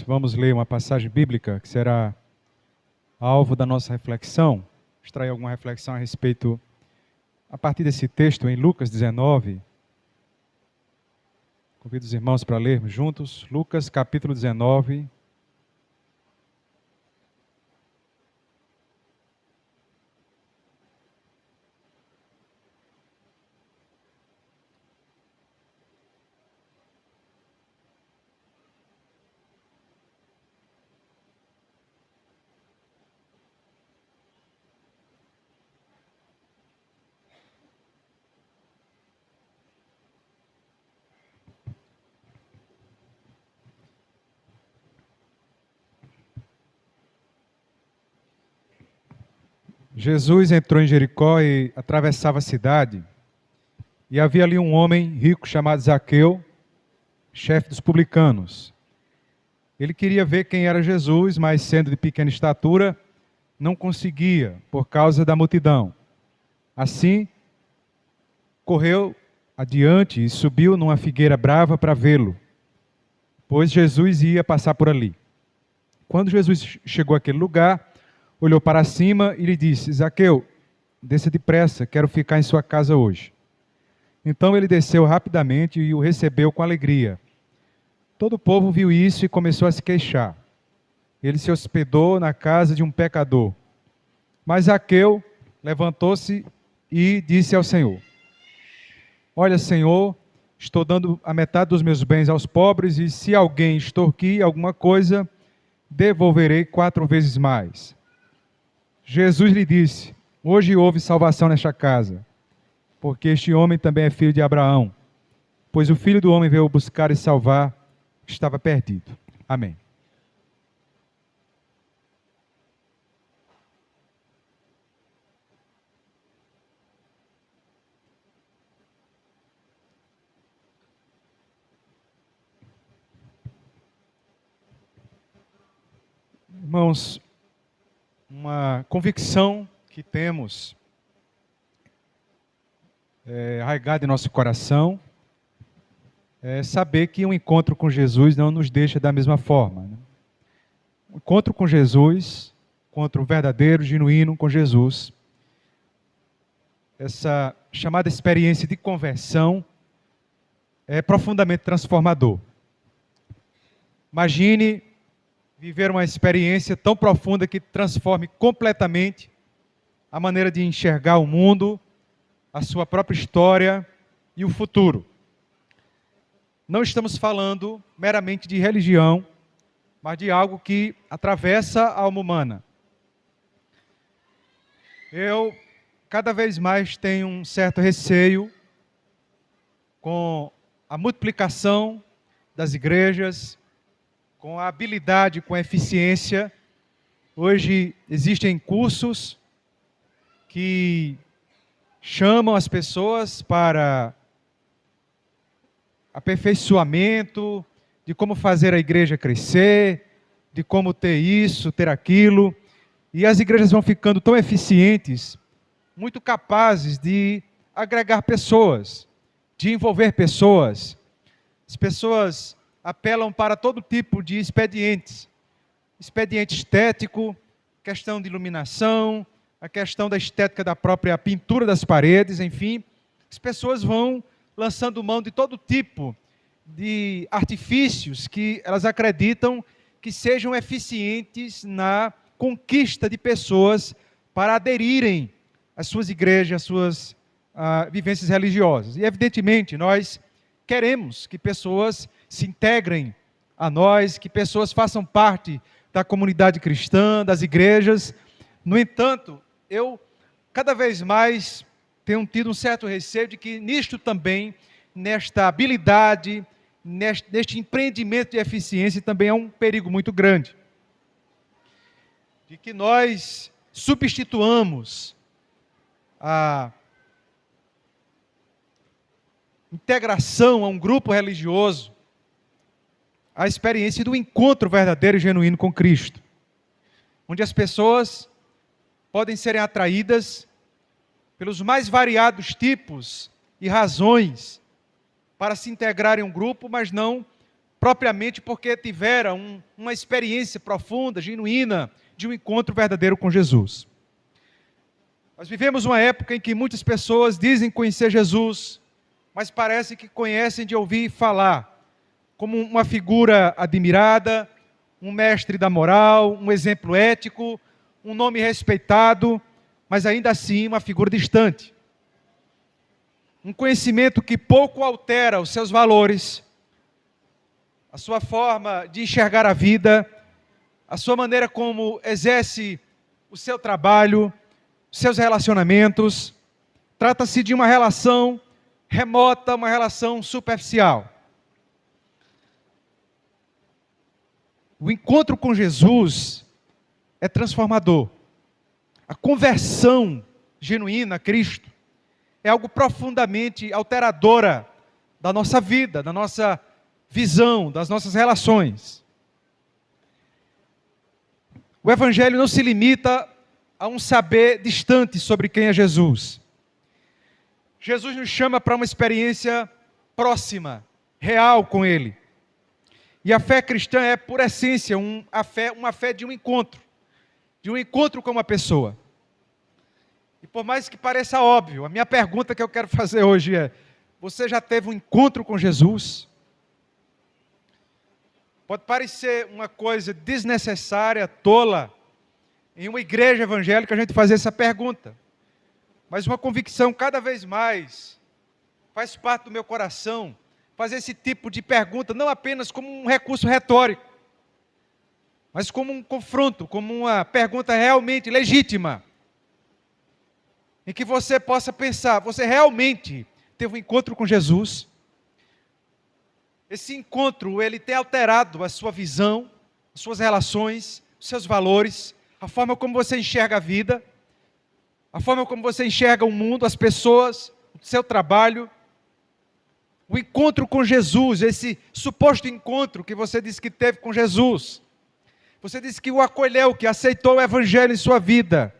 Vamos ler uma passagem bíblica que será alvo da nossa reflexão, extrair alguma reflexão a respeito, a partir desse texto em Lucas 19. Convido os irmãos para lermos juntos, Lucas capítulo 19. Jesus entrou em Jericó e atravessava a cidade, e havia ali um homem rico chamado Zaqueu, chefe dos publicanos. Ele queria ver quem era Jesus, mas sendo de pequena estatura, não conseguia, por causa da multidão. Assim, correu adiante e subiu numa figueira brava para vê-lo, pois Jesus ia passar por ali. Quando Jesus chegou àquele lugar, olhou para cima e lhe disse: Zaqueu, desça depressa, quero ficar em sua casa hoje. Então ele desceu rapidamente e o recebeu com alegria. Todo o povo viu isso e começou a se queixar. Ele se hospedou na casa de um pecador. Mas Zaqueu levantou-se e disse ao Senhor: Olha, Senhor, estou dando a metade dos meus bens aos pobres, e se alguém extorquir alguma coisa, devolverei 4 vezes mais. Jesus lhe disse: Hoje houve salvação nesta casa, porque este homem também é filho de Abraão, pois o Filho do Homem veio buscar e salvar o que estava perdido. Amém. Irmãos, uma convicção que temos arraigada em nosso coração é saber que um encontro com Jesus não nos deixa da mesma forma, né? O encontro com Jesus, encontro verdadeiro, genuíno com Jesus, essa chamada experiência de conversão é profundamente transformador. Imagine viver uma experiência tão profunda que transforme completamente a maneira de enxergar o mundo, a sua própria história e o futuro. Não estamos falando meramente de religião, mas de algo que atravessa a alma humana. Eu, cada vez mais, tenho um certo receio com a multiplicação das igrejas, com a habilidade, com a eficiência. Hoje existem cursos que chamam as pessoas para aperfeiçoamento, de como fazer a igreja crescer, de como ter isso, ter aquilo. E as igrejas vão ficando tão eficientes, muito capazes de agregar pessoas, de envolver pessoas. As pessoas apelam para todo tipo de expedientes. Expediente estético, questão de iluminação, a questão da estética da própria pintura das paredes, enfim. As pessoas vão lançando mão de todo tipo de artifícios que elas acreditam que sejam eficientes na conquista de pessoas para aderirem às suas igrejas, às suas vivências religiosas. E, evidentemente, nós queremos que pessoas se integrem a nós, que pessoas façam parte da comunidade cristã, das igrejas. No entanto, eu cada vez mais tenho tido um certo receio de que nisto também, nesta habilidade, neste empreendimento de eficiência, também há um perigo muito grande. De que nós substituamos a integração a um grupo religioso, a experiência do encontro verdadeiro e genuíno com Cristo, onde as pessoas podem serem atraídas pelos mais variados tipos e razões para se integrarem em um grupo, mas não propriamente porque tiveram uma experiência profunda, genuína, de um encontro verdadeiro com Jesus. Nós vivemos uma época em que muitas pessoas dizem conhecer Jesus, mas parece que conhecem de ouvir falar, como uma figura admirada, um mestre da moral, um exemplo ético, um nome respeitado, mas ainda assim uma figura distante. Um conhecimento que pouco altera os seus valores, a sua forma de enxergar a vida, a sua maneira como exerce o seu trabalho, os seus relacionamentos. Trata-se de uma relação remota, uma relação superficial. O encontro com Jesus é transformador. A conversão genuína a Cristo é algo profundamente alteradora da nossa vida, da nossa visão, das nossas relações. O Evangelho não se limita a um saber distante sobre quem é Jesus. Jesus nos chama para uma experiência próxima, real com Ele. E a fé cristã é, por essência, uma fé de um encontro com uma pessoa. E por mais que pareça óbvio, a minha pergunta que eu quero fazer hoje é: você já teve um encontro com Jesus? Pode parecer uma coisa desnecessária, tola, em uma igreja evangélica a gente fazer essa pergunta. Mas uma convicção cada vez mais faz parte do meu coração, fazer esse tipo de pergunta, não apenas como um recurso retórico, mas como um confronto, como uma pergunta realmente legítima, em que você possa pensar: você realmente teve um encontro com Jesus? Esse encontro, ele tem alterado a sua visão, as suas relações, os seus valores, a forma como você enxerga a vida, a forma como você enxerga o mundo, as pessoas, o seu trabalho. O encontro com Jesus, esse suposto encontro que você disse que teve com Jesus. Você disse que o acolheu, que aceitou o Evangelho em sua vida.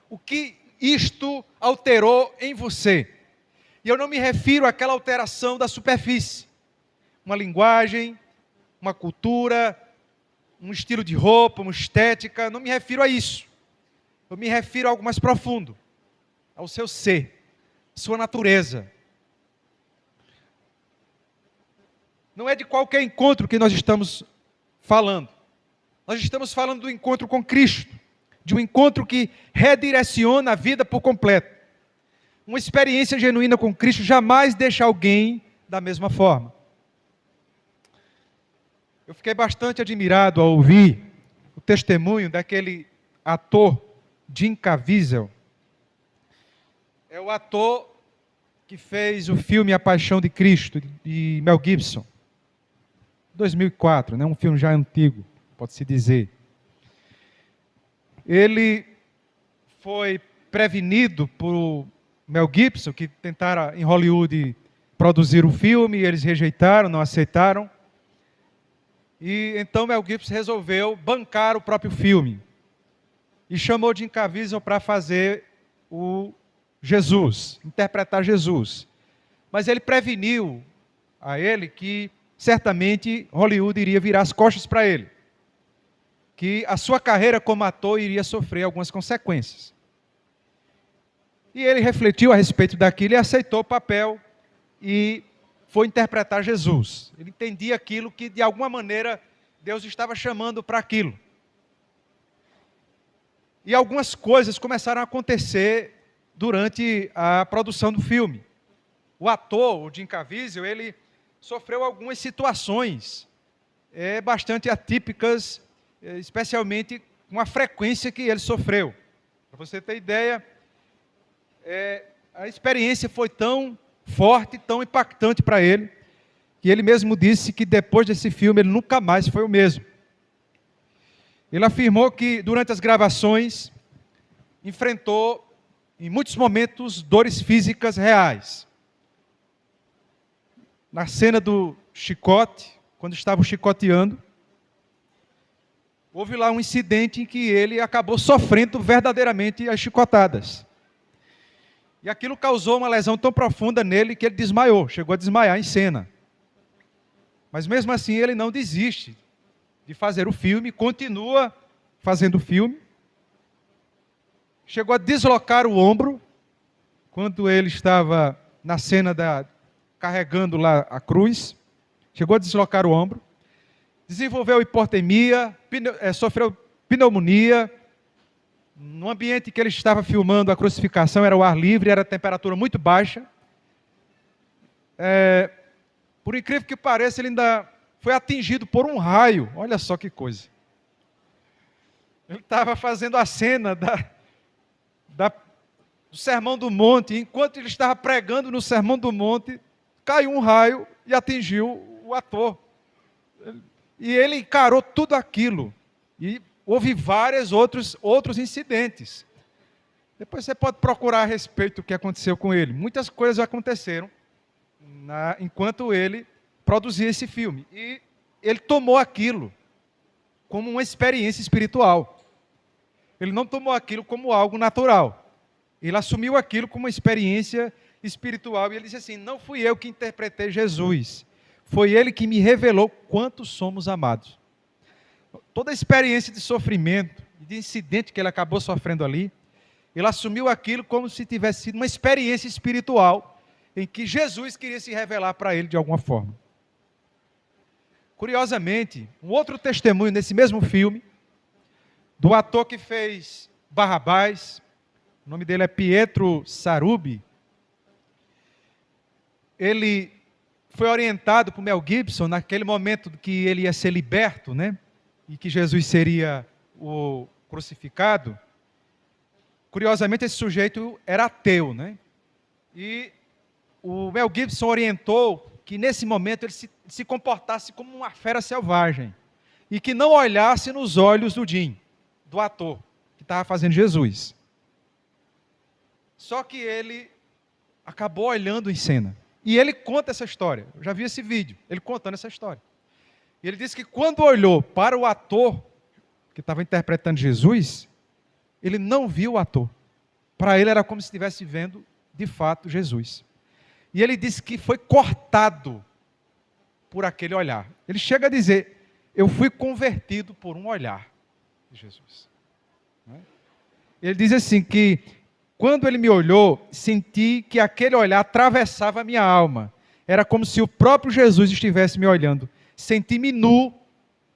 O que isto alterou em você? E eu não me refiro àquela alteração da superfície. Uma linguagem, uma cultura, um estilo de roupa, uma estética. Não me refiro a isso. Eu me refiro a algo mais profundo. Ao seu ser, sua natureza. Não é de qualquer encontro que nós estamos falando. Nós estamos falando do encontro com Cristo. De um encontro que redireciona a vida por completo. Uma experiência genuína com Cristo jamais deixa alguém da mesma forma. Eu fiquei bastante admirado ao ouvir o testemunho daquele ator Jim Caviezel. É o ator que fez o filme A Paixão de Cristo, de Mel Gibson. 2004, né? Um filme já antigo, pode-se dizer. Ele foi prevenido por Mel Gibson, que tentaram em Hollywood produzir o filme, e eles rejeitaram, não aceitaram. E então Mel Gibson resolveu bancar o próprio filme. E chamou Jim Caviezel para fazer o Jesus, interpretar Jesus. Mas ele preveniu a ele que certamente Hollywood iria virar as costas para ele. Que a sua carreira como ator iria sofrer algumas consequências. E ele refletiu a respeito daquilo e aceitou o papel e foi interpretar Jesus. Ele entendia aquilo que, de alguma maneira, Deus estava chamando para aquilo. E algumas coisas começaram a acontecer durante a produção do filme. O ator, o Jim Caviezel, ele sofreu algumas situações bastante atípicas, especialmente com a frequência que ele sofreu. Para você ter ideia, a experiência foi tão forte, tão impactante para ele, que ele mesmo disse que depois desse filme ele nunca mais foi o mesmo. Ele afirmou que durante as gravações enfrentou em muitos momentos dores físicas reais. Na cena do chicote, quando estavam chicoteando, houve lá um incidente em que ele acabou sofrendo verdadeiramente as chicotadas. E aquilo causou uma lesão tão profunda nele que ele desmaiou, chegou a desmaiar em cena. Mas mesmo assim ele não desiste de fazer o filme, continua fazendo o filme. Chegou a deslocar o ombro, quando ele estava na cena carregando lá a cruz. Chegou a deslocar o ombro. Desenvolveu hipotermia, sofreu pneumonia. No ambiente que ele estava filmando a crucificação, era o ar livre, era a temperatura muito baixa. Por incrível que pareça, ele ainda foi atingido por um raio. Olha só que coisa. Ele estava fazendo a cena do Sermão do Monte. Enquanto ele estava pregando no Sermão do Monte, caiu um raio e atingiu o ator. E ele encarou tudo aquilo. E houve vários outros incidentes. Depois você pode procurar a respeito do que aconteceu com ele. Muitas coisas aconteceram enquanto ele produzia esse filme. E ele tomou aquilo como uma experiência espiritual. Ele não tomou aquilo como algo natural. Ele assumiu aquilo como uma experiência espiritual. E ele disse assim: não fui eu que interpretei Jesus. Foi ele que me revelou quanto somos amados. Toda a experiência de sofrimento, de incidente que ele acabou sofrendo ali, ele assumiu aquilo como se tivesse sido uma experiência espiritual em que Jesus queria se revelar para ele de alguma forma. Curiosamente, um outro testemunho nesse mesmo filme, do ator que fez Barrabás, o nome dele é Pietro Sarubi. Ele foi orientado por Mel Gibson naquele momento que ele ia ser liberto, né? E que Jesus seria o crucificado. Curiosamente, esse sujeito era ateu, né? E o Mel Gibson orientou que nesse momento ele se comportasse como uma fera selvagem e que não olhasse nos olhos do Jim, do ator que estava fazendo Jesus. Só que ele acabou olhando em cena. E ele conta essa história. Eu já vi esse vídeo, ele contando essa história. E ele disse que quando olhou para o ator que estava interpretando Jesus, ele não viu o ator. Para ele era como se estivesse vendo, de fato, Jesus. E ele disse que foi cortado por aquele olhar. Ele chega a dizer: eu fui convertido por um olhar de Jesus. Ele diz assim que quando ele me olhou, senti que aquele olhar atravessava a minha alma. Era como se o próprio Jesus estivesse me olhando. Senti-me nu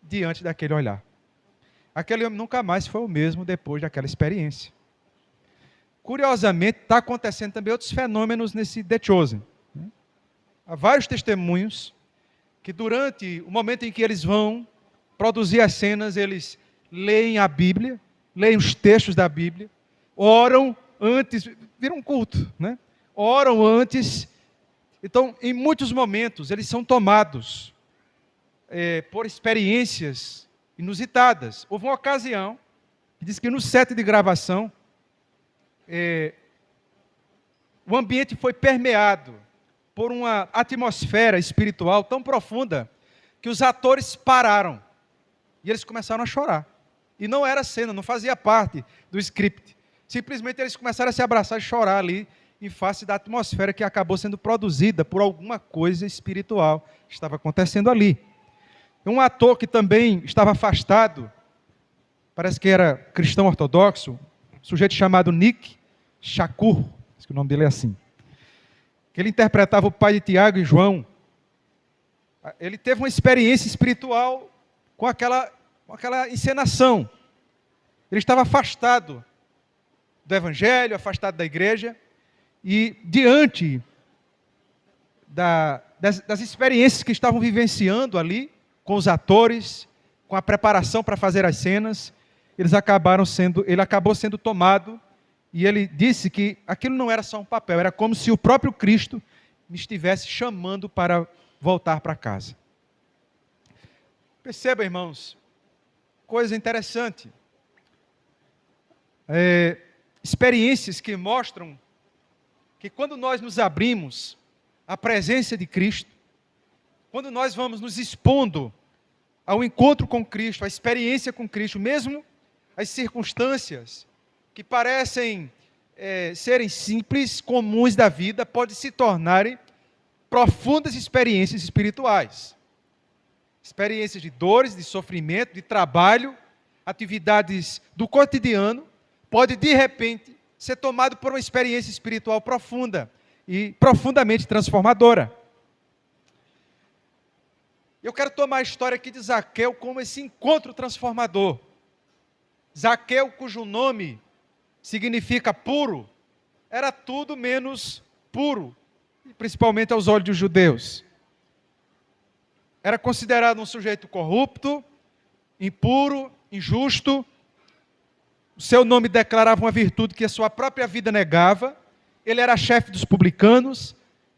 diante daquele olhar. Aquele homem nunca mais foi o mesmo depois daquela experiência. Curiosamente, está acontecendo também outros fenômenos nesse The Chosen. Há vários testemunhos que durante o momento em que eles vão produzir as cenas, eles leem a Bíblia, leem os textos da Bíblia, oram antes, vira um culto, né? Oram antes. Então, em muitos momentos, eles são tomados por experiências inusitadas. Houve uma ocasião, que diz que no set de gravação, o ambiente foi permeado por uma atmosfera espiritual tão profunda, que os atores pararam, e eles começaram a chorar. E não era cena, não fazia parte do script. Simplesmente eles começaram a se abraçar e chorar ali, em face da atmosfera que acabou sendo produzida por alguma coisa espiritual que estava acontecendo ali. Um ator que também estava afastado, parece que era cristão ortodoxo, um sujeito chamado Nick Shakur, acho que o nome dele é assim, que ele interpretava o pai de Tiago e João. Ele teve uma experiência espiritual com aquela encenação. Ele estava afastado do evangelho, afastado da igreja, e diante das experiências que estavam vivenciando ali, com os atores, com a preparação para fazer as cenas, ele acabou sendo tomado, e ele disse que aquilo não era só um papel, era como se o próprio Cristo me estivesse chamando para voltar para casa. Perceba, irmãos, coisa interessante. Experiências que mostram que quando nós nos abrimos à presença de Cristo, quando nós vamos nos expondo ao encontro com Cristo, à experiência com Cristo, mesmo as circunstâncias que parecem serem simples, comuns da vida, podem se tornarem profundas experiências espirituais. experiências de dores, de sofrimento, de trabalho, atividades do cotidiano, pode de repente ser tomado por uma experiência espiritual profunda e profundamente transformadora. Eu quero tomar a história aqui de Zaqueu como esse encontro transformador. Zaqueu, cujo nome significa puro, era tudo menos puro, principalmente aos olhos dos judeus. Era considerado um sujeito corrupto, impuro, injusto. O seu nome declarava uma virtude que a sua própria vida negava. Ele era chefe dos publicanos,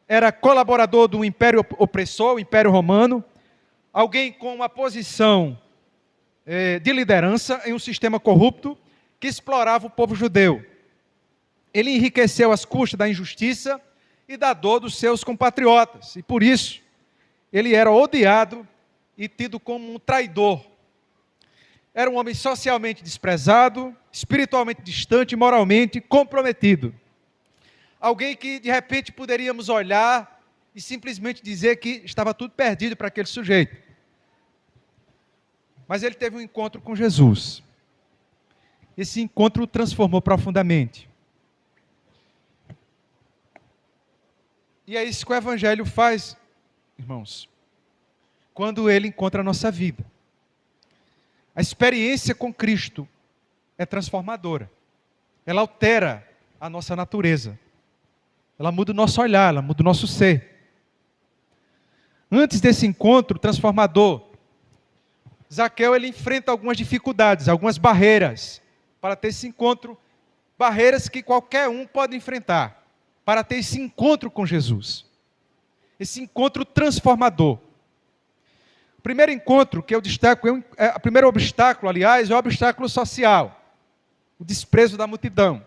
era colaborador do império opressor, o Império Romano, alguém com uma posição de liderança em um sistema corrupto que explorava o povo judeu. Ele enriqueceu às custas da injustiça e da dor dos seus compatriotas, e por isso ele era odiado e tido como um traidor. Era um homem socialmente desprezado, espiritualmente distante, moralmente comprometido. Alguém que de repente poderíamos olhar e simplesmente dizer que estava tudo perdido para aquele sujeito. Mas ele teve um encontro com Jesus. Esse encontro o transformou profundamente. E é isso que o Evangelho faz, irmãos, quando ele encontra a nossa vida. A experiência com Cristo é transformadora. Ela altera a nossa natureza. Ela muda o nosso olhar, ela muda o nosso ser. Antes desse encontro transformador, Zaqueu ele enfrenta algumas dificuldades, algumas barreiras para ter esse encontro, barreiras que qualquer um pode enfrentar para ter esse encontro com Jesus. Esse encontro transformador. O primeiro encontro que eu destaco, o primeiro obstáculo, aliás, é o obstáculo social. O desprezo da multidão.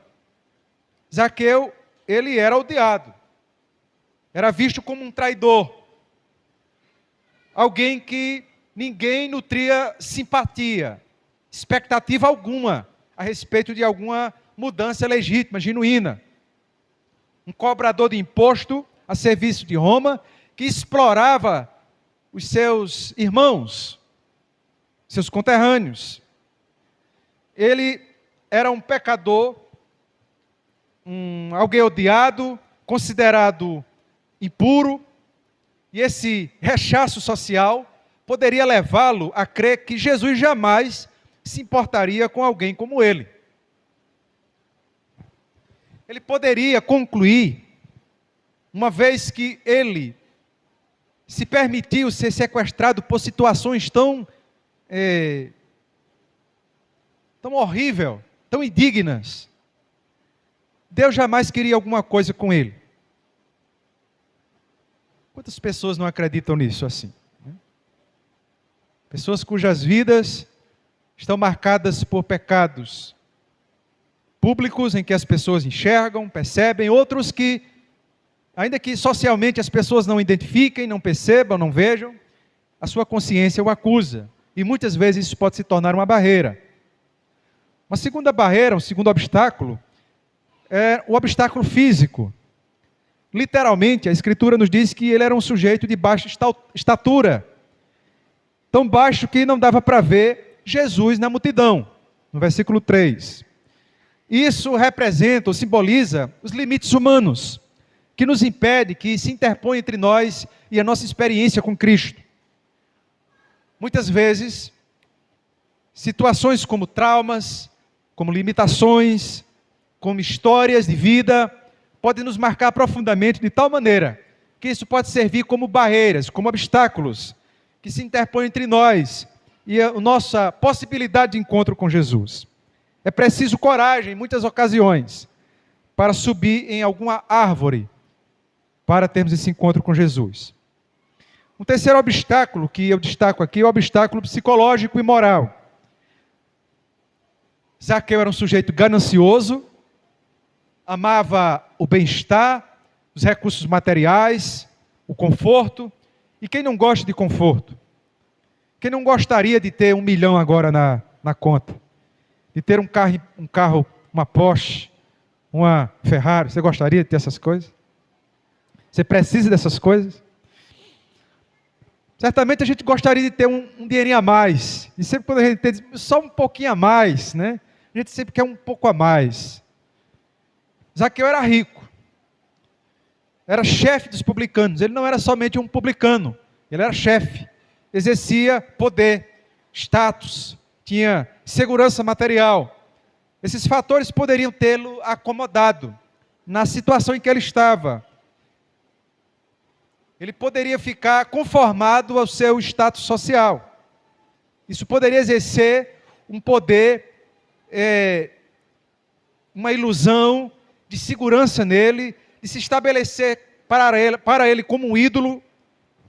Zaqueu, ele era odiado. Era visto como um traidor. Alguém que ninguém nutria simpatia, expectativa alguma a respeito de alguma mudança legítima, genuína. Um cobrador de imposto a serviço de Roma, que explorava os seus irmãos, seus conterrâneos. Ele era um pecador, alguém odiado, considerado impuro, e esse rechaço social poderia levá-lo a crer que Jesus jamais se importaria com alguém como ele. Ele poderia concluir, uma vez que ele se permitiu ser sequestrado por situações tão horríveis, tão indignas, Deus jamais queria alguma coisa com ele. Quantas pessoas não acreditam nisso assim? Pessoas cujas vidas estão marcadas por pecados públicos, em que as pessoas enxergam, percebem, outros que, ainda que socialmente as pessoas não identifiquem, não percebam, não vejam, a sua consciência o acusa. E muitas vezes isso pode se tornar uma barreira. Uma segunda barreira, um segundo obstáculo, é o obstáculo físico. Literalmente, a Escritura nos diz que ele era um sujeito de baixa estatura. Tão baixo que não dava para ver Jesus na multidão. No versículo 3. Isso representa ou simboliza os limites humanos, que nos impede, que se interpõe entre nós e a nossa experiência com Cristo. Muitas vezes, situações como traumas, como limitações, como histórias de vida, podem nos marcar profundamente de tal maneira que isso pode servir como barreiras, como obstáculos, que se interpõem entre nós e a nossa possibilidade de encontro com Jesus. É preciso coragem, em muitas ocasiões, para subir em alguma árvore, para termos esse encontro com Jesus. Um terceiro obstáculo que eu destaco aqui é o obstáculo psicológico e moral. Zaqueu era um sujeito ganancioso, amava o bem-estar, os recursos materiais, o conforto. E quem não gosta de conforto? Quem não gostaria de ter 1 milhão agora na conta? De ter um carro, uma Porsche, uma Ferrari? Você gostaria de ter essas coisas? Você precisa dessas coisas? Certamente a gente gostaria de ter um dinheirinho a mais. E sempre quando a gente tem só um pouquinho a mais, né? A gente sempre quer um pouco a mais. Zaqueu era rico. Era chefe dos publicanos. Ele não era somente um publicano. Ele era chefe. Exercia poder, status, tinha segurança material. Esses fatores poderiam tê-lo acomodado na situação em que ele estava. Ele poderia ficar conformado ao seu status social. Isso poderia exercer um poder, uma ilusão de segurança nele, de se estabelecer para ele como um ídolo,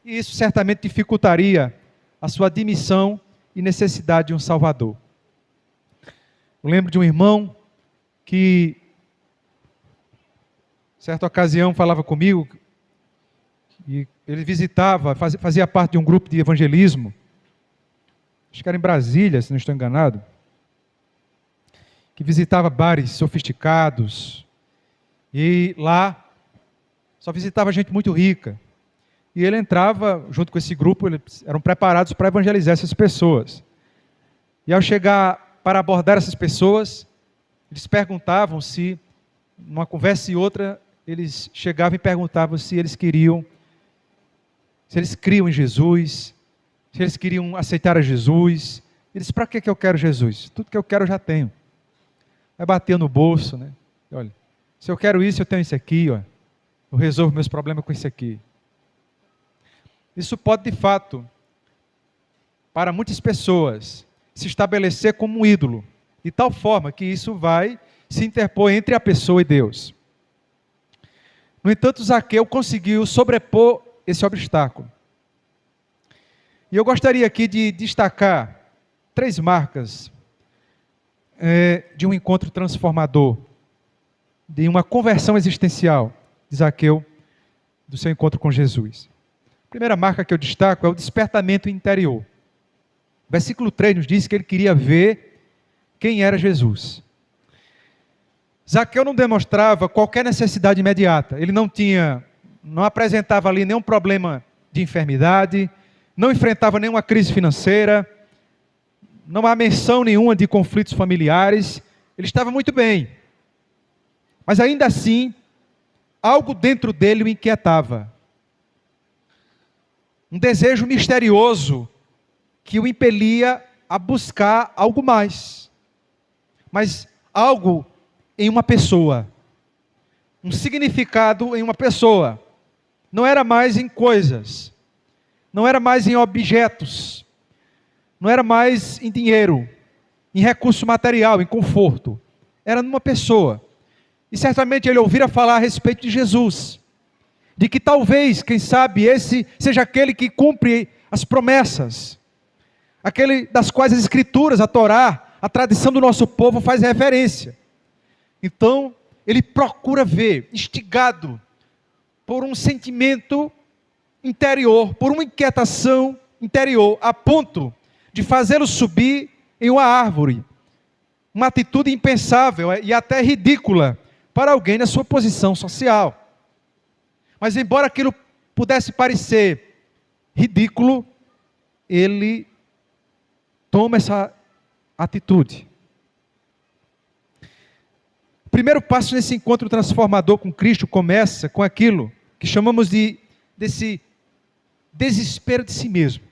e isso certamente dificultaria a sua admissão e necessidade de um Salvador. Eu lembro de um irmão que, certa ocasião, falava comigo, e ele visitava, fazia parte de um grupo de evangelismo, acho que era em Brasília, se não estou enganado, que visitava bares sofisticados, e lá só visitava gente muito rica. E ele entrava, junto com esse grupo, eles eram preparados para evangelizar essas pessoas. E ao chegar para abordar essas pessoas, eles perguntavam se, numa conversa e outra, eles chegavam e perguntavam se eles criam em Jesus, se eles queriam aceitar a Jesus. Eles, para que eu quero Jesus? Tudo que eu quero eu já tenho. Aí batia no bolso, né? Olha, se eu quero isso, eu tenho isso aqui, ó. Eu resolvo meus problemas com isso aqui. Isso pode, de fato, para muitas pessoas, se estabelecer como um ídolo, de tal forma que isso vai se interpor entre a pessoa e Deus. No entanto, Zaqueu conseguiu sobrepor esse obstáculo. E eu gostaria aqui de destacar 3 marcas de um encontro transformador, de uma conversão existencial de Zaqueu, do seu encontro com Jesus. A primeira marca que eu destaco é o despertamento interior. O versículo 3 nos diz que ele queria ver quem era Jesus. Zaqueu não demonstrava qualquer necessidade imediata. Ele não apresentava ali nenhum problema de enfermidade, não enfrentava nenhuma crise financeira, não há menção nenhuma de conflitos familiares. Ele estava muito bem. Mas ainda assim, algo dentro dele o inquietava. Um desejo misterioso que o impelia a buscar algo mais. Mas algo em uma pessoa. Um significado em uma pessoa. Não era mais em coisas. Não era mais em objetos. Não era mais em dinheiro, em recurso material, em conforto. Era numa pessoa. E certamente ele ouvira falar a respeito de Jesus. De que talvez, quem sabe, esse seja aquele que cumpre as promessas. Aquele das quais as Escrituras, a Torá, a tradição do nosso povo faz referência. Então, ele procura ver, instigado por um sentimento interior, por uma inquietação interior, a ponto de fazê-lo subir em uma árvore. Uma atitude impensável e até ridícula para alguém na sua posição social. Mas embora aquilo pudesse parecer ridículo, ele toma essa atitude. O primeiro passo nesse encontro transformador com Cristo começa com aquilo que chamamos desse desespero de si mesmo.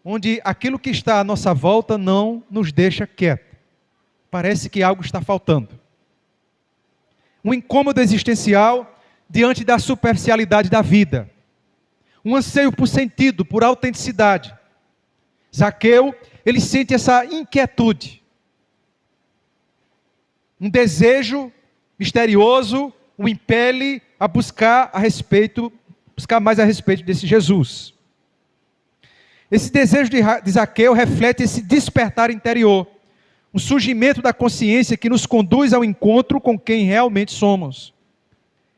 Onde aquilo que está à nossa volta não nos deixa quieto. Parece que algo está faltando. Um incômodo existencial diante da superficialidade da vida. Um anseio por sentido, por autenticidade. Zaqueu, ele sente essa inquietude. Um desejo misterioso o impele a buscar mais a respeito desse Jesus. Esse desejo de Zaqueu reflete esse despertar interior. Um surgimento da consciência que nos conduz ao encontro com quem realmente somos.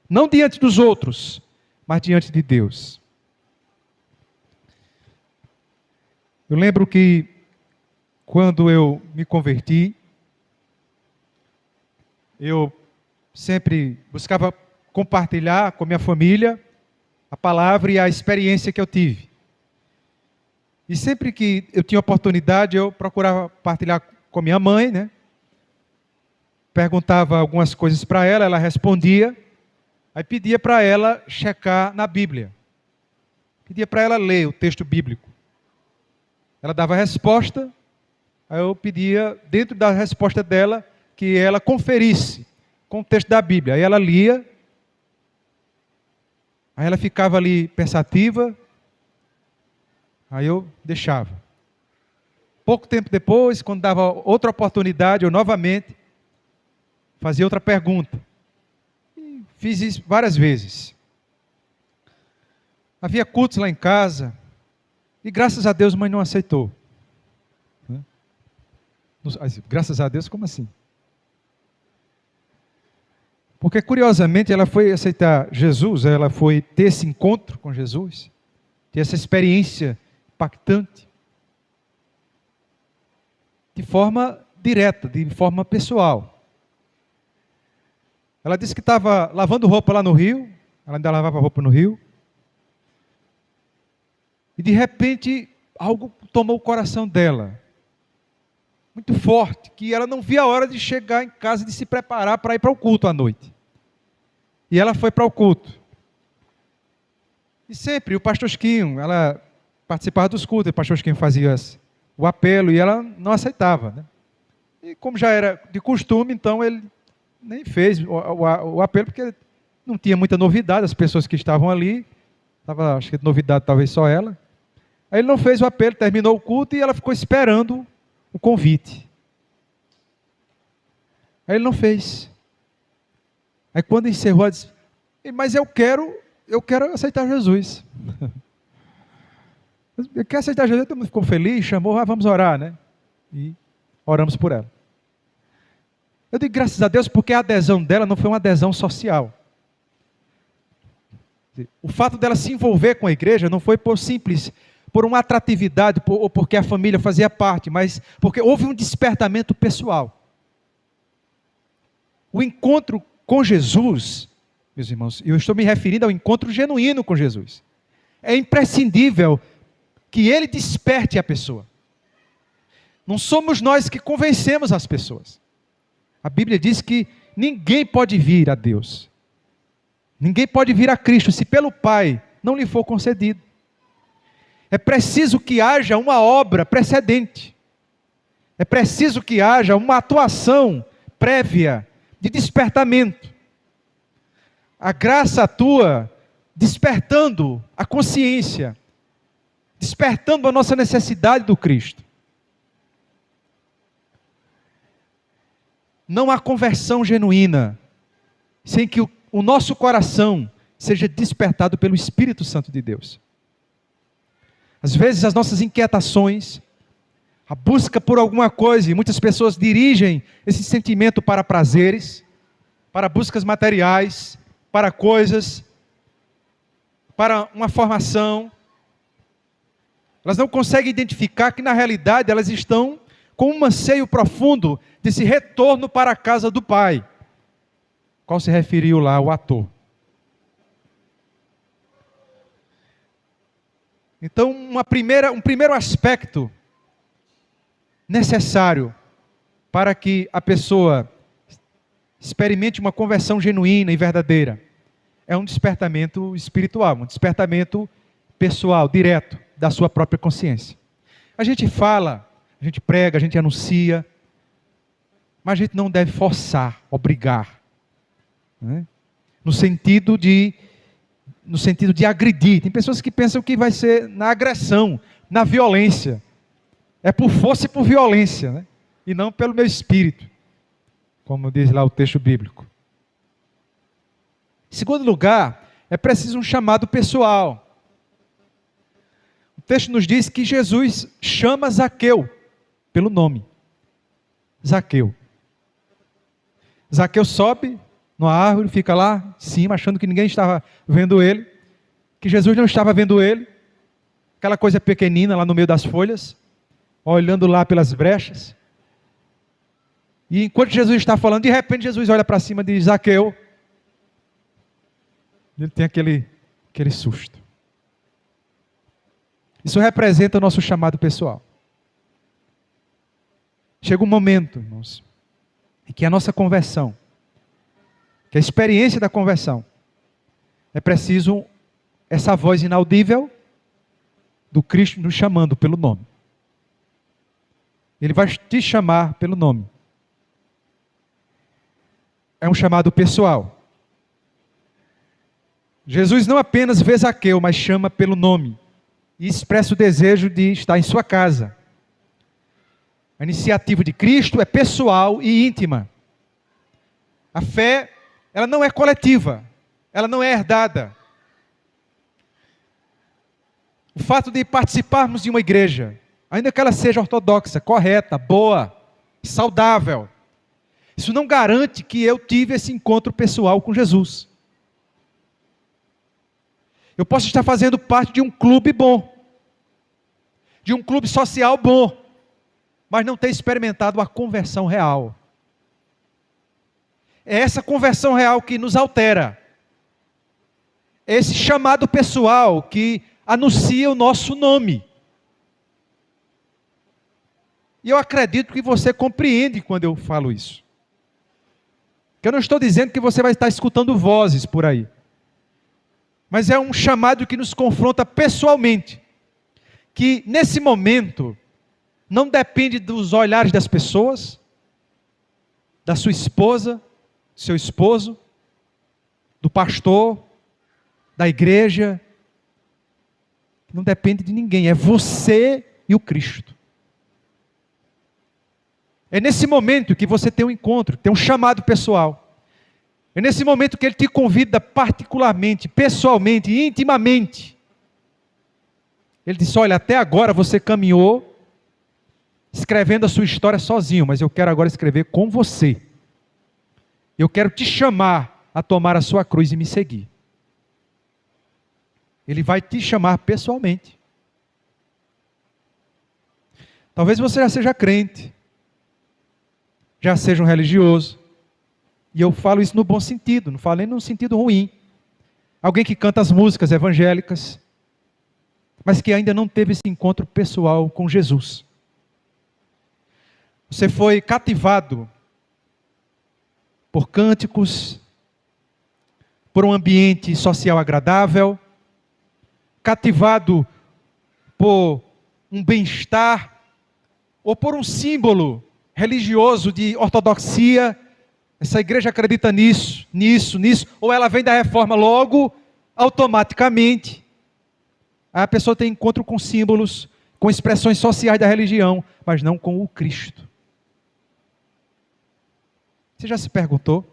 Não diante dos outros, mas diante de Deus. Eu lembro que quando eu me converti, eu sempre buscava compartilhar com minha família a palavra e a experiência que eu tive. E sempre que eu tinha oportunidade, eu procurava partilhar com minha mãe, né? Perguntava algumas coisas para ela, ela respondia. Aí pedia para ela checar na Bíblia. Pedia para ela ler o texto bíblico. Ela dava a resposta, aí eu pedia, dentro da resposta dela, que ela conferisse com o texto da Bíblia. Aí ela lia, aí ela ficava ali pensativa, aí eu deixava. Pouco tempo depois, quando dava outra oportunidade, eu novamente fazia outra pergunta. E fiz isso várias vezes. Havia cultos lá em casa, e graças a Deus mãe não aceitou. Graças a Deus, como assim? Porque curiosamente ela foi aceitar Jesus, ela foi ter esse encontro com Jesus, ter essa experiência impactante, de forma direta, de forma pessoal. Ela disse que estava lavando roupa lá no rio, ela ainda lavava roupa no rio, e de repente algo tomou o coração dela, muito forte, que ela não via a hora de chegar em casa, de se preparar para ir para o culto à noite. E ela foi para o culto. E sempre o pastor Chiquinho, ela participava dos cultos, o pastor Chiquinho fazia o apelo e ela não aceitava, né? E como já era de costume, então ele nem fez o apelo, porque não tinha muita novidade, as pessoas que estavam ali, acho que novidade talvez só ela. Aí ele não fez o apelo, terminou o culto e ela ficou esperando o convite. Aí ele não fez. Aí quando encerrou, ela disse, mas eu quero aceitar Jesus. Eu quero aceitar Jesus, todo mundo ficou feliz, chamou, vamos orar, né? E oramos por ela. Eu digo graças a Deus porque a adesão dela não foi uma adesão social. O fato dela se envolver com a igreja não foi por uma atratividade, ou porque a família fazia parte, mas porque houve um despertamento pessoal. O encontro com Jesus, meus irmãos, eu estou me referindo ao encontro genuíno com Jesus. É imprescindível que ele desperte a pessoa. Não somos nós que convencemos as pessoas. A Bíblia diz que ninguém pode vir a Deus. Ninguém pode vir a Cristo se pelo Pai não lhe for concedido. É preciso que haja uma obra precedente. É preciso que haja uma atuação prévia de despertamento. A graça atua despertando a consciência, despertando a nossa necessidade do Cristo. Não há conversão genuína sem que o nosso coração seja despertado pelo Espírito Santo de Deus. Às vezes as nossas inquietações, a busca por alguma coisa, e muitas pessoas dirigem esse sentimento para prazeres, para buscas materiais, para coisas, para uma formação. Elas não conseguem identificar que na realidade elas estão com um anseio profundo desse retorno para a casa do Pai, qual se referiu lá o ator. Então, um primeiro aspecto necessário para que a pessoa experimente uma conversão genuína e verdadeira é um despertamento espiritual, um despertamento pessoal, direto, da sua própria consciência. A gente fala, a gente prega, a gente anuncia, mas a gente não deve forçar, obrigar, né? No sentido de agredir. Tem pessoas que pensam que vai ser na agressão, na violência. É por força e por violência, né? E não pelo meu espírito, como diz lá o texto bíblico. Em segundo lugar, é preciso um chamado pessoal. O texto nos diz que Jesus chama Zaqueu pelo nome. Zaqueu. Zaqueu sobe numa árvore, fica lá em cima, achando que ninguém estava vendo ele, que Jesus não estava vendo ele, aquela coisa pequenina lá no meio das folhas, olhando lá pelas brechas. E enquanto Jesus está falando, de repente Jesus olha para cima e diz, Zaqueu. Ele tem aquele aquele susto. Isso representa o nosso chamado pessoal. Chega um momento, irmãos, em que a nossa conversão, que a experiência da conversão, é preciso essa voz inaudível do Cristo nos chamando pelo nome. Ele vai te chamar pelo nome. É um chamado pessoal. Jesus não apenas vê Zaqueu, mas chama pelo nome. E expressa o desejo de estar em sua casa. A iniciativa de Cristo é pessoal e íntima. A fé, ela não é coletiva. Ela não é herdada. O fato de participarmos de uma igreja, ainda que ela seja ortodoxa, correta, boa, saudável, isso não garante que eu tive esse encontro pessoal com Jesus. Eu posso estar fazendo parte de um clube bom, de um clube social bom, mas não ter experimentado a conversão real. É essa conversão real que nos altera. É esse chamado pessoal que anuncia o nosso nome. E eu acredito que você compreende quando eu falo isso. Que eu não estou dizendo que você vai estar escutando vozes por aí. Mas é um chamado que nos confronta pessoalmente. Que nesse momento, não depende dos olhares das pessoas, da sua esposa, do seu esposo, do pastor, da igreja. Não depende de ninguém, é você e o Cristo. É nesse momento que você tem um encontro, tem um chamado pessoal. É nesse momento que Ele te convida particularmente, pessoalmente, intimamente. Ele disse, olha, até agora você caminhou escrevendo a sua história sozinho, mas eu quero agora escrever com você. Eu quero te chamar a tomar a sua cruz e me seguir. Ele vai te chamar pessoalmente. Talvez você já seja crente, já seja um religioso, e eu falo isso no bom sentido, não falo nem no sentido ruim. Alguém que canta as músicas evangélicas, mas que ainda não teve esse encontro pessoal com Jesus. Você foi cativado por cânticos, por um ambiente social agradável, cativado por um bem-estar, ou por um símbolo religioso de ortodoxia. Essa igreja acredita nisso, ou ela vem da reforma logo, automaticamente. Aí a pessoa tem encontro com símbolos, com expressões sociais da religião, mas não com o Cristo. Você já se perguntou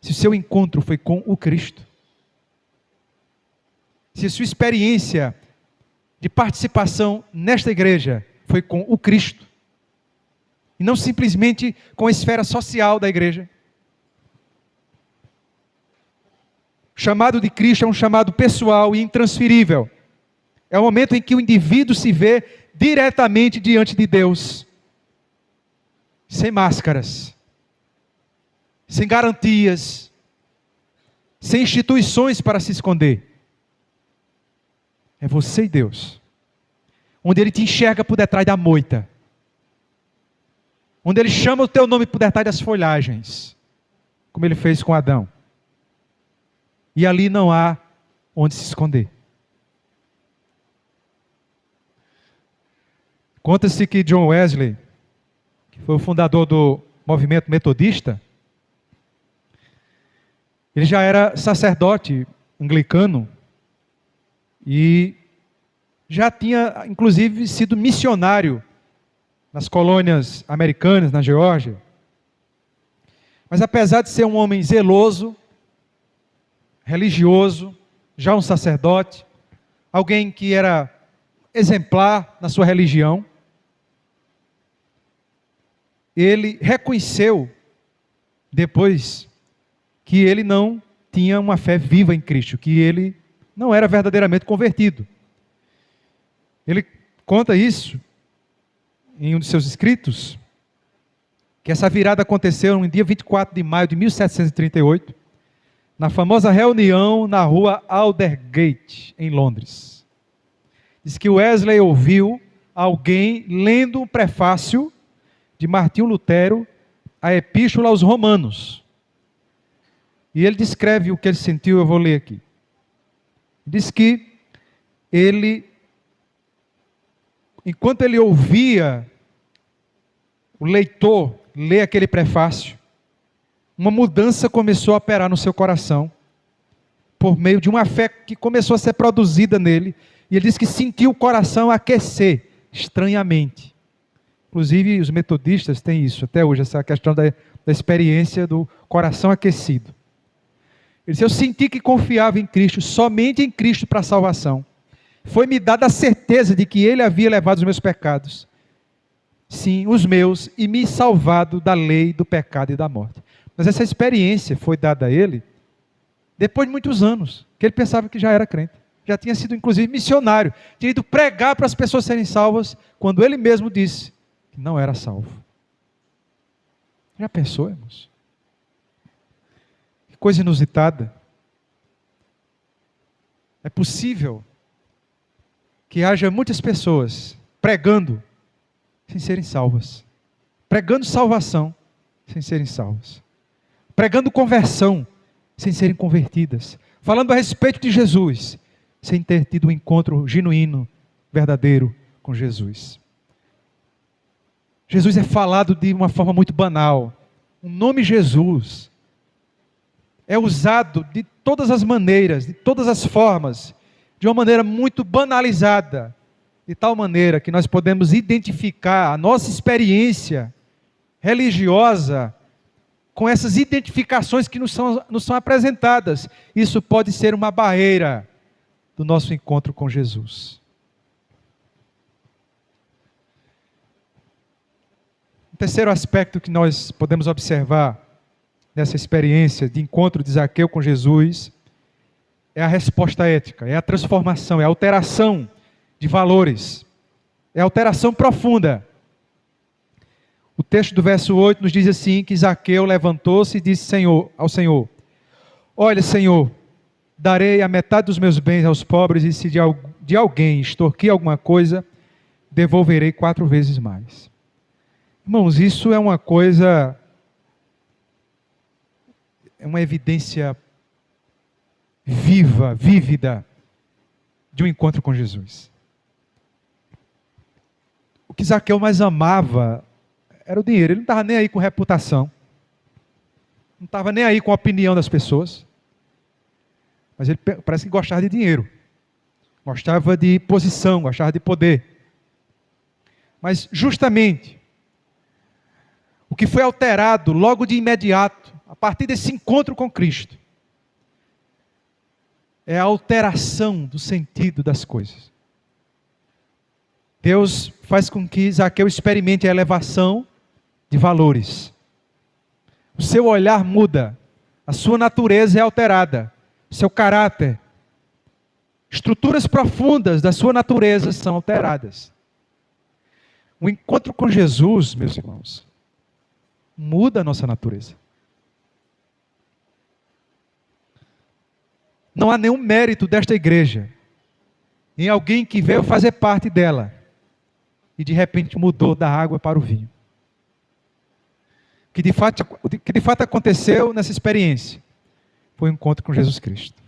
se o seu encontro foi com o Cristo? Se a sua experiência de participação nesta igreja foi com o Cristo? E não simplesmente com a esfera social da igreja? O chamado de Cristo é um chamado pessoal e intransferível. É o momento em que o indivíduo se vê diretamente diante de Deus. Sem máscaras. Sem garantias. Sem instituições para se esconder. É você e Deus. Onde Ele te enxerga por detrás da moita. Onde Ele chama o teu nome por detrás das folhagens. Como Ele fez com Adão. E ali não há onde se esconder. Conta-se que John Wesley, que foi o fundador do movimento metodista, ele já era sacerdote anglicano e já tinha, inclusive, sido missionário nas colônias americanas, na Geórgia. Mas apesar de ser um homem zeloso, religioso, já um sacerdote, alguém que era exemplar na sua religião, ele reconheceu depois que ele não tinha uma fé viva em Cristo, que ele não era verdadeiramente convertido. Ele conta isso em um de seus escritos, que essa virada aconteceu no dia 24 de maio de 1738, na famosa reunião na rua Aldergate, em Londres. Diz que Wesley ouviu alguém lendo um prefácio de Martinho Lutero à Epístola aos Romanos. E ele descreve o que ele sentiu, eu vou ler aqui. Diz que ele, enquanto ele ouvia o leitor ler aquele prefácio, uma mudança começou a operar no seu coração, por meio de uma fé que começou a ser produzida nele, e ele diz que sentiu o coração aquecer, estranhamente. Inclusive os metodistas têm isso, até hoje, essa questão da experiência do coração aquecido. Ele disse, eu senti que confiava em Cristo, somente em Cristo para a salvação. Foi-me dada a certeza de que Ele havia levado os meus pecados, sim, os meus, e me salvado da lei, do pecado e da morte. Mas essa experiência foi dada a ele depois de muitos anos, que ele pensava que já era crente. Já tinha sido, inclusive, missionário. Tinha ido pregar para as pessoas serem salvas, quando ele mesmo disse que não era salvo. Já pensou, irmãos? Que coisa inusitada. É possível que haja muitas pessoas pregando sem serem salvas. Pregando salvação sem serem salvas. Pregando conversão sem serem convertidas. Falando a respeito de Jesus sem ter tido um encontro genuíno, verdadeiro com Jesus. Jesus é falado de uma forma muito banal. O nome Jesus é usado de todas as maneiras, de todas as formas, de uma maneira muito banalizada, de tal maneira que nós podemos identificar a nossa experiência religiosa com essas identificações que nos são apresentadas. Isso pode ser uma barreira do nosso encontro com Jesus. O terceiro aspecto que nós podemos observar nessa experiência de encontro de Zaqueu com Jesus é a resposta ética, é a transformação, é a alteração de valores, é a alteração profunda. O texto do verso 8 nos diz assim, que Zaqueu levantou-se e disse ao Senhor, olha, Senhor, darei a metade dos meus bens aos pobres, e se de alguém extorquir alguma coisa, devolverei 4 vezes mais. Irmãos, isso é uma coisa, é uma evidência viva, vívida, de um encontro com Jesus. O que Zaqueu mais amava era o dinheiro. Ele não estava nem aí com reputação, não estava nem aí com a opinião das pessoas, mas ele parece que gostava de dinheiro, gostava de posição, gostava de poder. Mas justamente o que foi alterado logo de imediato, a partir desse encontro com Cristo, é a alteração do sentido das coisas. Deus faz com que Zaqueu experimente a elevação de valores. O seu olhar muda, a sua natureza é alterada, o seu caráter, estruturas profundas da sua natureza são alteradas. O encontro com Jesus, meus irmãos, muda a nossa natureza. Não há nenhum mérito desta igreja em alguém que veio fazer parte dela e de repente mudou da água para o vinho. O que de fato aconteceu nessa experiência foi o encontro com Jesus Cristo.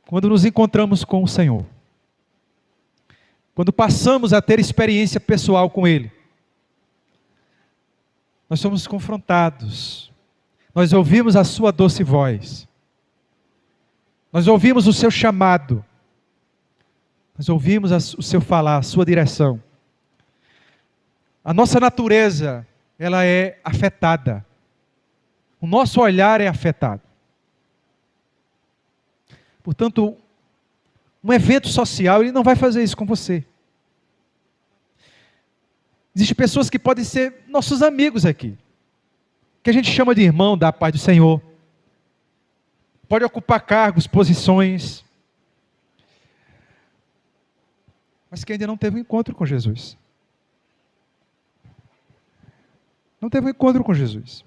Quando nos encontramos com o Senhor, quando passamos a ter experiência pessoal com Ele, nós somos confrontados, nós ouvimos a sua doce voz, nós ouvimos o seu chamado, nós ouvimos o seu falar, a sua direção. A nossa natureza, ela é afetada. O nosso olhar é afetado. Portanto, um evento social, ele não vai fazer isso com você. Existem pessoas que podem ser nossos amigos aqui, que a gente chama de irmão da paz do Senhor. Pode ocupar cargos, posições, mas que ainda não teve um encontro com Jesus. Não teve um encontro com Jesus.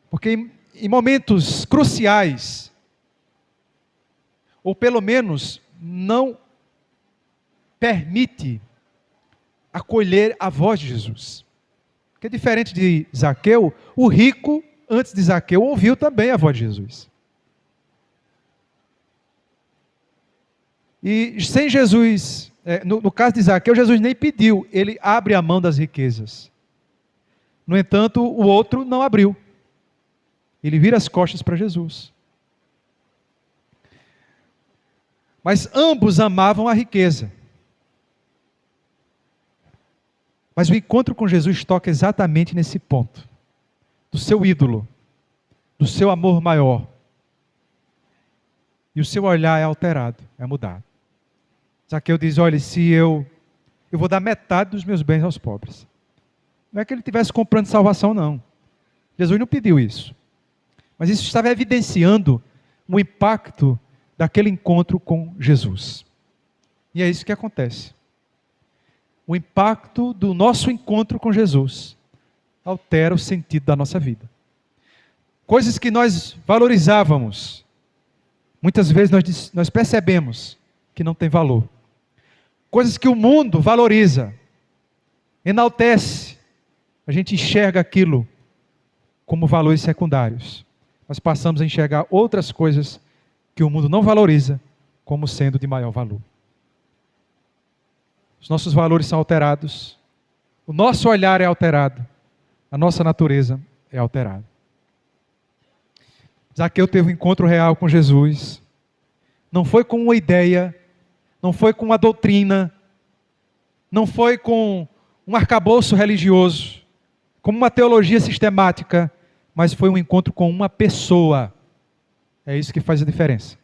Porque em momentos cruciais, ou pelo menos não permite acolher a voz de Jesus. Porque diferente de Zaqueu, o rico, antes de Zaqueu, ouviu também a voz de Jesus. E sem Jesus, no caso de Zaqueu, Jesus nem pediu, ele abre a mão das riquezas. No entanto, o outro não abriu. Ele vira as costas para Jesus. Mas ambos amavam a riqueza. Mas o encontro com Jesus toca exatamente nesse ponto. Do seu ídolo. Do seu amor maior. E o seu olhar é alterado, é mudado. Zaqueu diz, olha, se eu vou dar metade dos meus bens aos pobres. Não é que ele estivesse comprando salvação, não. Jesus não pediu isso. Mas isso estava evidenciando o impacto daquele encontro com Jesus. E é isso que acontece. O impacto do nosso encontro com Jesus altera o sentido da nossa vida. Coisas que nós valorizávamos, muitas vezes nós percebemos que não tem valor. Coisas que o mundo valoriza, enaltece, a gente enxerga aquilo como valores secundários. Nós passamos a enxergar outras coisas que o mundo não valoriza como sendo de maior valor. Os nossos valores são alterados, o nosso olhar é alterado, a nossa natureza é alterada. Zaqueu teve um encontro real com Jesus, não foi com uma ideia, não foi com uma doutrina, não foi com um arcabouço religioso, como uma teologia sistemática, mas foi um encontro com uma pessoa. É isso que faz a diferença.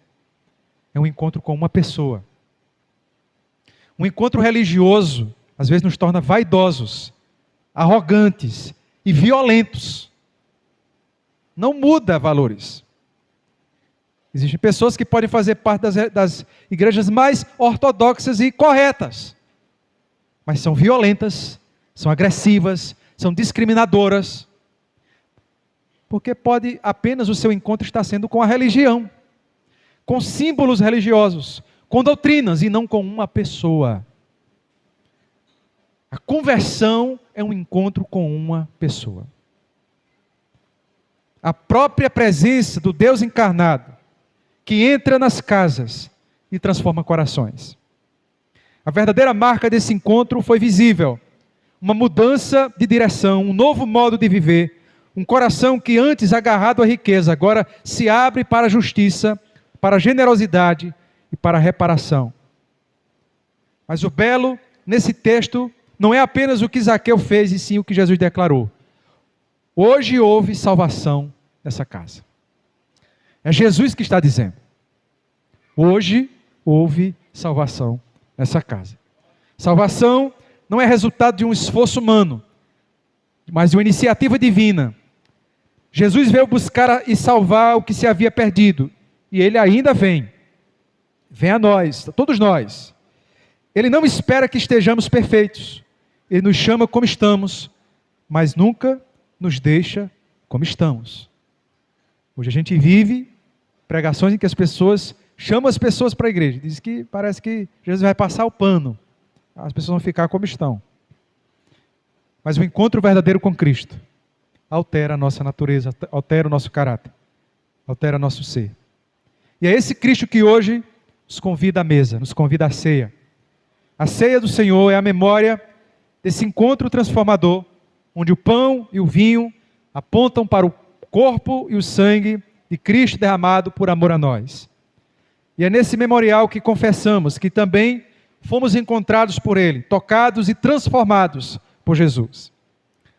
É um encontro com uma pessoa. Um encontro religioso, às vezes nos torna vaidosos, arrogantes e violentos. Não muda valores. Existem pessoas que podem fazer parte das igrejas mais ortodoxas e corretas, mas são violentas, são agressivas, são discriminadoras, porque pode apenas o seu encontro estar sendo com a religião, com símbolos religiosos, com doutrinas e não com uma pessoa. A conversão é um encontro com uma pessoa. A própria presença do Deus encarnado, que entra nas casas e transforma corações. A verdadeira marca desse encontro foi visível. Uma mudança de direção, um novo modo de viver, um coração que antes agarrado à riqueza, agora se abre para a justiça, para a generosidade e para a reparação. Mas o belo nesse texto não é apenas o que Zaqueu fez, e sim o que Jesus declarou. Hoje houve salvação nessa casa. É Jesus que está dizendo. Hoje houve salvação nessa casa. Salvação não é resultado de um esforço humano, mas de uma iniciativa divina. Jesus veio buscar e salvar o que se havia perdido. E Ele ainda vem. Vem a nós, a todos nós. Ele não espera que estejamos perfeitos. Ele nos chama como estamos, mas nunca nos deixa como estamos. Hoje a gente vive pregações em que as pessoas chamam as pessoas para a igreja. Diz que parece que Jesus vai passar o pano. As pessoas vão ficar como estão. Mas o encontro verdadeiro com Cristo altera a nossa natureza, altera o nosso caráter, altera o nosso ser. E é esse Cristo que hoje nos convida à mesa, nos convida à ceia. A ceia do Senhor é a memória desse encontro transformador, onde o pão e o vinho apontam para o corpo e o sangue de Cristo derramado por amor a nós. E é nesse memorial que confessamos que também fomos encontrados por Ele, tocados e transformados por Jesus.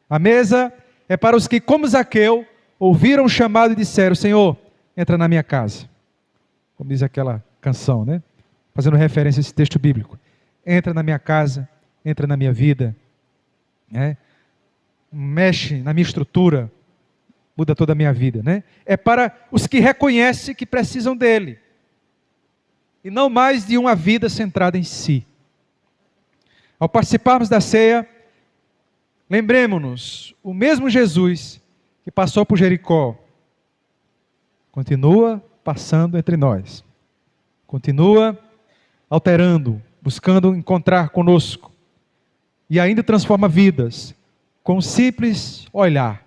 A mesa é para os que, como Zaqueu, ouviram o chamado e disseram: Senhor, entra na minha casa. Como diz aquela canção, né? Fazendo referência a esse texto bíblico. Entra na minha casa, entra na minha vida, né? Mexe na minha estrutura, muda toda a minha vida, né? É para os que reconhecem que precisam dele, e não mais de uma vida centrada em si. Ao participarmos da ceia, lembremos-nos, o mesmo Jesus que passou por Jericó, continua passando entre nós, continua alterando, buscando encontrar conosco, e ainda transforma vidas com um simples olhar,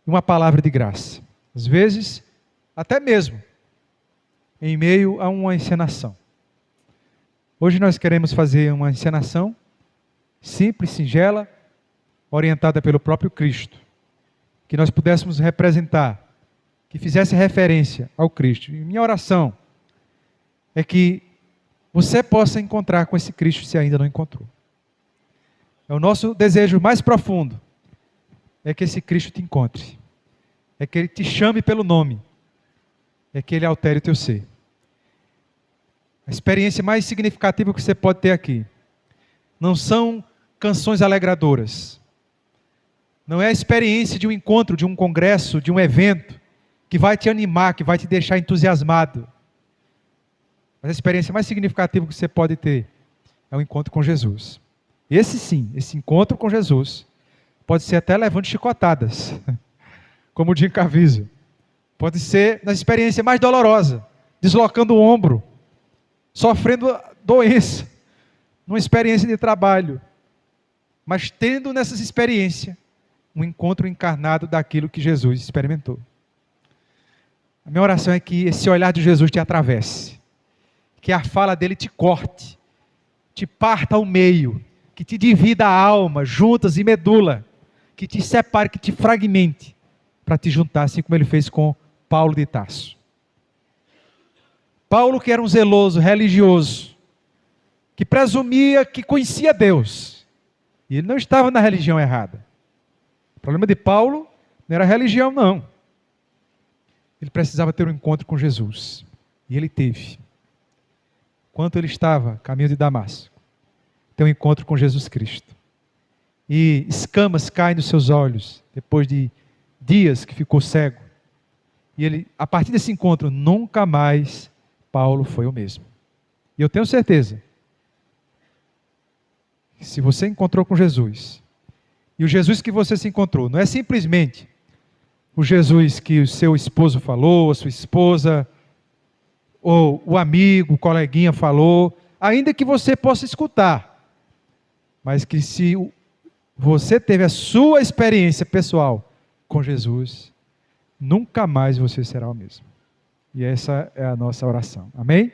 uma palavra de graça. Às vezes, até mesmo em meio a uma encenação. Hoje nós queremos fazer uma encenação simples, singela, orientada pelo próprio Cristo, que nós pudéssemos representar, que fizesse referência ao Cristo. E minha oração é que você possa encontrar com esse Cristo se ainda não encontrou. É o nosso desejo mais profundo, é que esse Cristo te encontre, é que Ele te chame pelo nome, é que Ele altere o teu ser. A experiência mais significativa que você pode ter aqui, não são canções alegradoras, não é a experiência de um encontro, de um congresso, de um evento, que vai te animar, que vai te deixar entusiasmado. Mas a experiência mais significativa que você pode ter, é o encontro com Jesus. Esse sim, esse encontro com Jesus, pode ser até levando chicotadas, como o Jim Caviezel. Pode ser na experiência mais dolorosa, deslocando o ombro, sofrendo doença, numa experiência de trabalho, mas tendo nessas experiências, um encontro encarnado daquilo que Jesus experimentou. A minha oração é que esse olhar de Jesus te atravesse, que a fala dele te corte, te parta ao meio, que te divida a alma, juntas e medula, que te separe, que te fragmente, para te juntar, assim como ele fez com Paulo de Tarso. Paulo, que era um zeloso, religioso, que presumia que conhecia Deus, e ele não estava na religião errada. O problema de Paulo não era a religião, não. Ele precisava ter um encontro com Jesus, e ele teve. Enquanto ele estava a caminho de Damasco, ter um encontro com Jesus Cristo. E escamas caem nos seus olhos, depois de dias que ficou cego. E ele, a partir desse encontro, nunca mais Paulo foi o mesmo. E eu tenho certeza, que se você encontrou com Jesus, e o Jesus que você se encontrou, não é simplesmente o Jesus que o seu esposo falou, a sua esposa, ou o amigo, o coleguinha falou, ainda que você possa escutar, mas que se você teve a sua experiência pessoal com Jesus, nunca mais você será o mesmo. E essa é a nossa oração. Amém?